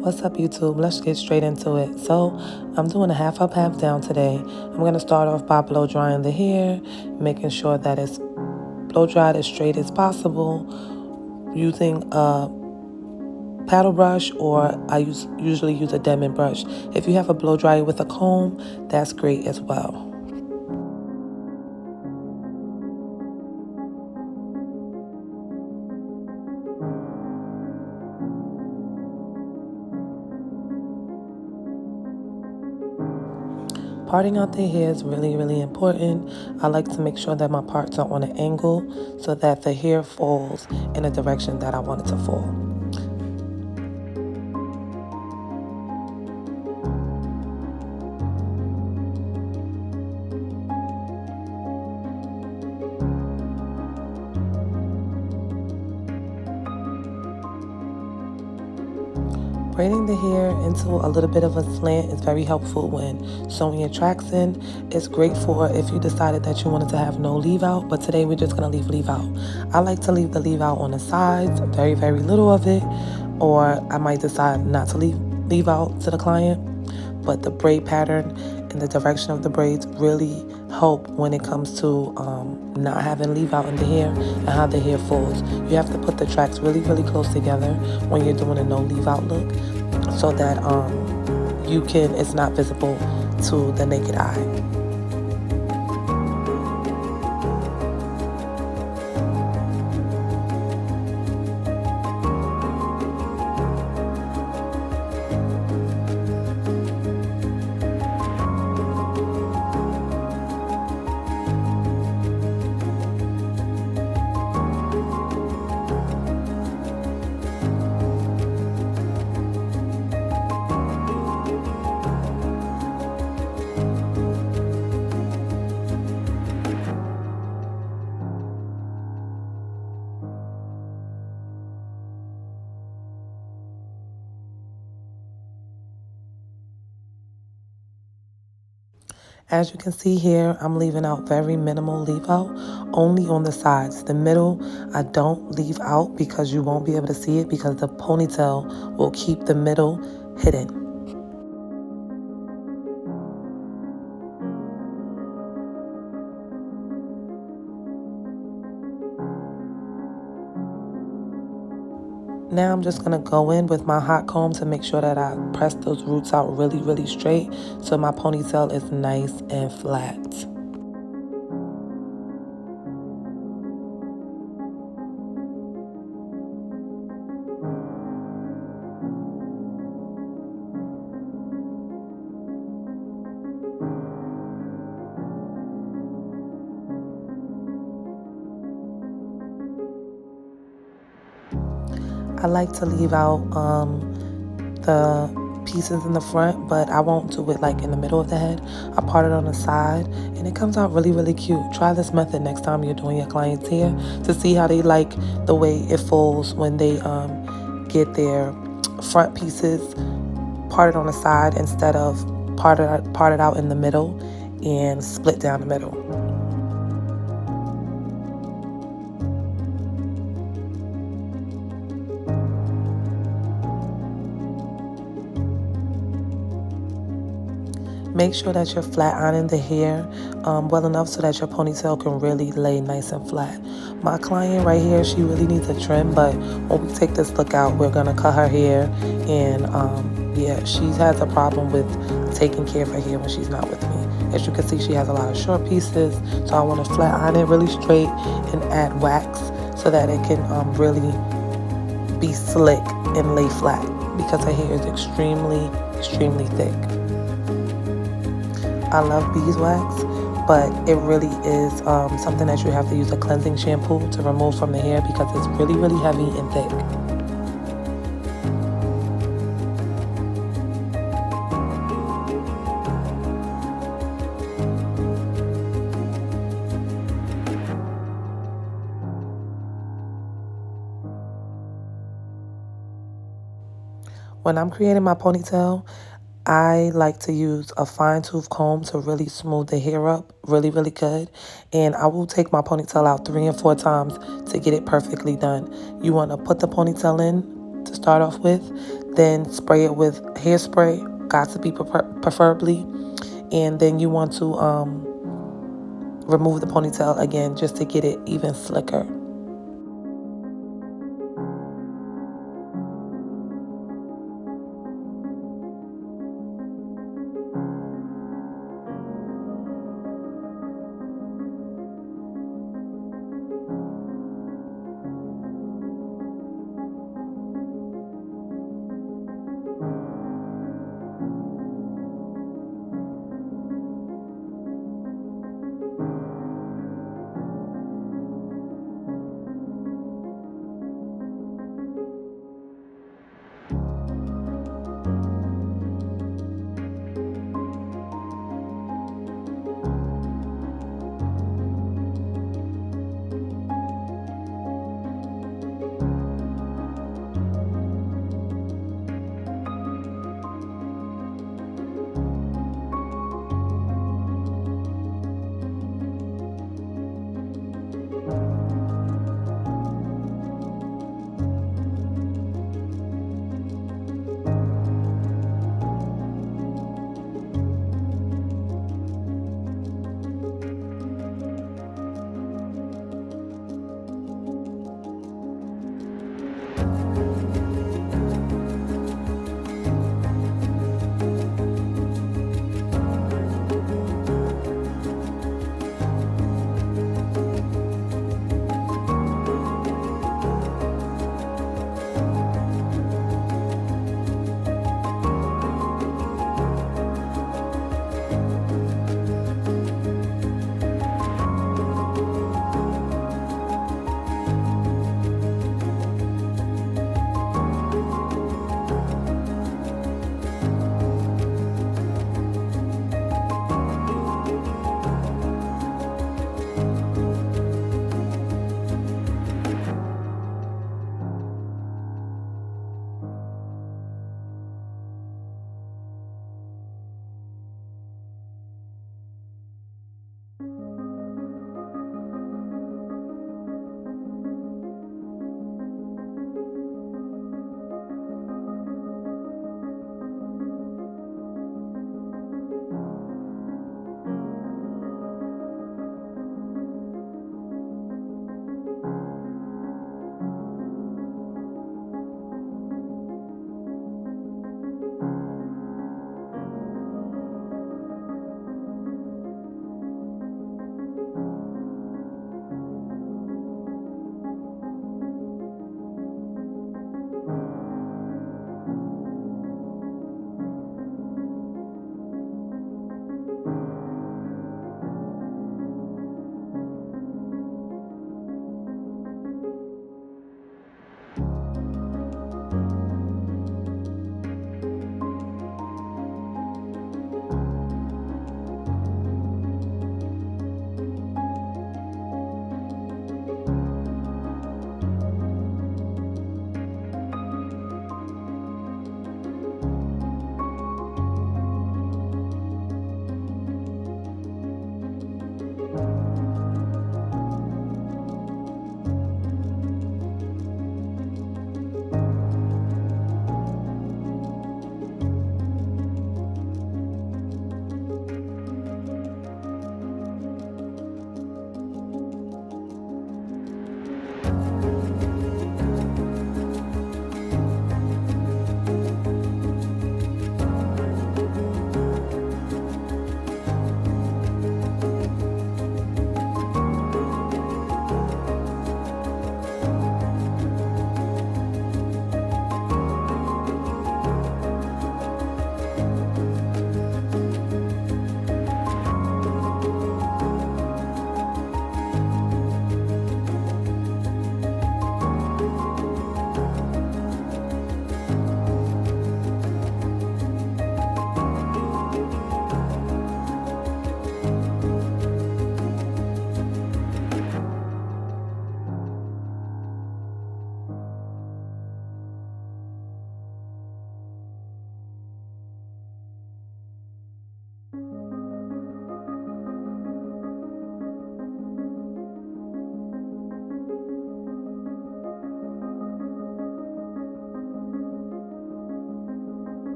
What's up, YouTube? Let's get straight into it. So I'm doing a half up, half down today. I'm going to start off by blow drying the hair, making sure that it's blow dried as straight as possible using a paddle brush, or I usually use a Denman brush. If you have a blow dryer with a comb, that's great as well. Parting out the hair is really, really important. I like to make sure that my parts are on an angle so that the hair falls in a direction that I want it to fall. Braiding the hair into a little bit of a slant is very helpful when sewing your tracks in. It's great for if you decided that you wanted to have no leave out, but today we're just going to leave out. I like to leave the leave out on the sides, very, very little of it, or I might decide not to leave out to the client. But the braid pattern and the direction of the braids really help when it comes to not having leave out in the hair and how the hair falls. You have to put the tracks really, really close together when you're doing a no leave out look so that it's not visible to the naked eye. As you can see here, I'm leaving out very minimal leave out, only on the sides. The middle, I don't leave out because you won't be able to see it because the ponytail will keep the middle hidden. Now I'm just going to go in with my hot comb to make sure that I press those roots out really, really straight so my ponytail is nice and flat. I like to leave out the pieces in the front, but I won't do it like in the middle of the head. I part it on the side and it comes out really, really cute. Try this method next time you're doing your client's hair to see how they like the way it falls when they get their front pieces parted on the side instead of parted out in the middle and split down the middle. Make sure that you're flat ironing the hair well enough so that your ponytail can really lay nice and flat. My client right here, she really needs a trim, but when we take this look out, we're gonna cut her hair, and yeah, she has a problem with taking care of her hair when she's not with me. As you can see, she has a lot of short pieces, so I want to flat iron it really straight and add wax so that it can really be slick and lay flat because her hair is extremely, extremely thick. I love beeswax, but it really is something that you have to use a cleansing shampoo to remove from the hair because it's really, really heavy and thick. When I'm creating my ponytail, I like to use a fine tooth comb to really smooth the hair up really, really good. And I will take my ponytail out 3 and 4 times to get it perfectly done. You want to put the ponytail in to start off with, Then spray it with hairspray, got to be preferably. And then you want to remove the ponytail again just to get it even slicker.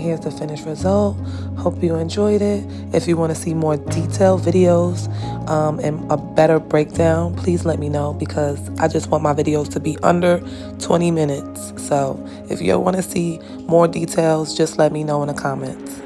here's the finished result. Hope you enjoyed it. If you want to see more detailed videos and a better breakdown, please let me know, because I just want my videos to be under 20 minutes. So if you want to see more details, just let me know in the comments.